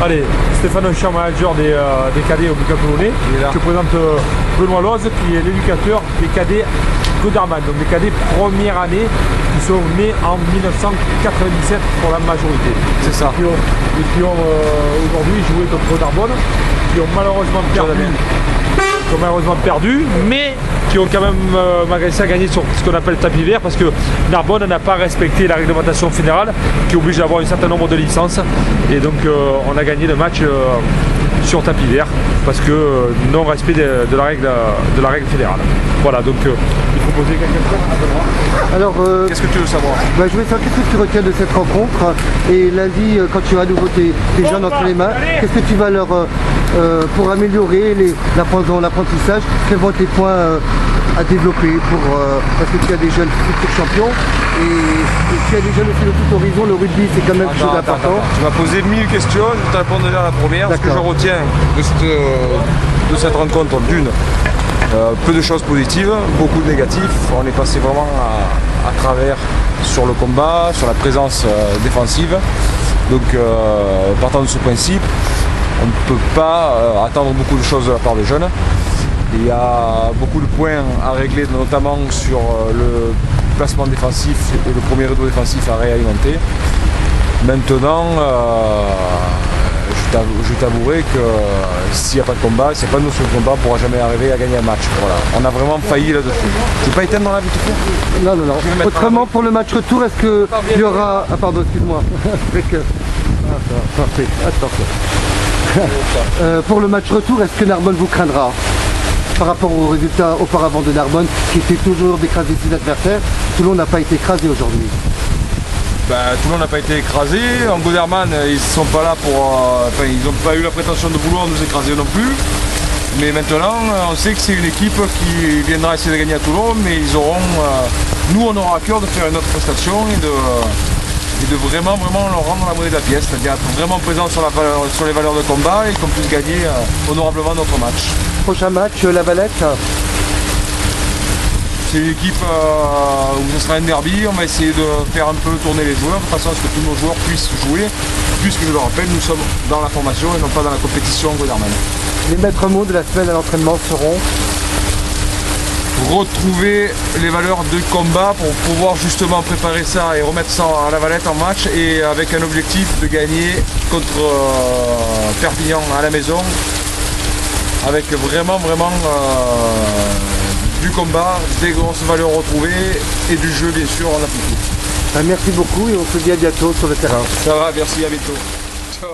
Allez, Stéphane Champ, manager des cadets au Bucac Polonais. Je présente Benoît Loz, qui est l'éducateur des cadets Goderman, donc des cadets première année qui sont nés en 1997 pour la majorité. C'est ça. Et qui ont aujourd'hui joué contre Narbonne, qui ont malheureusement perdu, mais qui ont quand même malgré ça gagné sur ce qu'on appelle tapis vert, parce que Narbonne n'a pas respecté la réglementation fédérale qui oblige à avoir un certain nombre de licences, et donc on a gagné le match sur tapis vert parce que non respect de la règle fédérale. Voilà, donc il faut poser quelques questions à Benoît. Alors, qu'est-ce que tu veux savoir? Je voulais savoir qu'est-ce que tu retiens de cette rencontre, et lundi quand tu as à nouveau tes jeunes entre les mains, qu'est-ce que tu vas leur pour améliorer l'apprentissage, quels vont être les points à développer parce que tu as des jeunes futurs champions et tu as des jeunes aussi de tout horizon. Le rugby, c'est quand même quelque chose d'important. Tu m'as posé 1000 questions, je te réponds déjà à la première. Ce que je retiens de cette rencontre, d'une, peu de choses positives, beaucoup de négatifs. On est passé vraiment à travers sur le combat, sur la présence défensive. Donc partant de ce principe, on ne peut pas attendre beaucoup de choses de la part des jeunes. Il y a beaucoup de points à régler, notamment sur le placement défensif et le premier rideau défensif à réalimenter. Maintenant, je t'avouerai que s'il n'y a pas de combat, s'il n'y a pas de notion de combat, on ne pourra jamais arriver à gagner un match. Voilà. On a vraiment failli là-dessus. Tu veux pas éteindre dans la vie tout court? Non, non, non. Autrement, pour le match retour, est-ce qu'il y aura... Ah pardon, excuse-moi. Parfait. Attention. Pour le match retour, est-ce que Narbonne vous craindra par rapport aux résultats auparavant de Narbonne, qui était toujours d'écraser ses adversaires? Toulon n'a pas été écrasé aujourd'hui. Toulon n'a pas été écrasé. En Goderman, ils sont pas là pour... ils n'ont pas eu la prétention de vouloir nous écraser non plus. Mais maintenant, on sait que c'est une équipe qui viendra essayer de gagner à Toulon, mais ils auront... nous, on aura à cœur de faire une autre prestation et de vraiment leur rendre la monnaie de la pièce, c'est-à-dire être vraiment présent sur les valeurs de combat et qu'on puisse gagner honorablement notre match. Prochain match, La Valette. C'est une équipe où ce sera un derby, on va essayer de faire un peu tourner les joueurs, de façon à ce que tous nos joueurs puissent jouer, puisque je le rappelle, nous sommes dans la formation et non pas dans la compétition Goderman. Les maîtres mots de la semaine à l'entraînement seront retrouver les valeurs de combat pour pouvoir justement préparer ça et remettre ça à La Valette en match, et avec un objectif de gagner contre Perpignan à la maison, avec vraiment du combat, des grosses valeurs retrouvées et du jeu bien sûr en appliqué. Merci beaucoup et on se dit à bientôt sur le terrain. Ça va, merci, à bientôt. Ciao.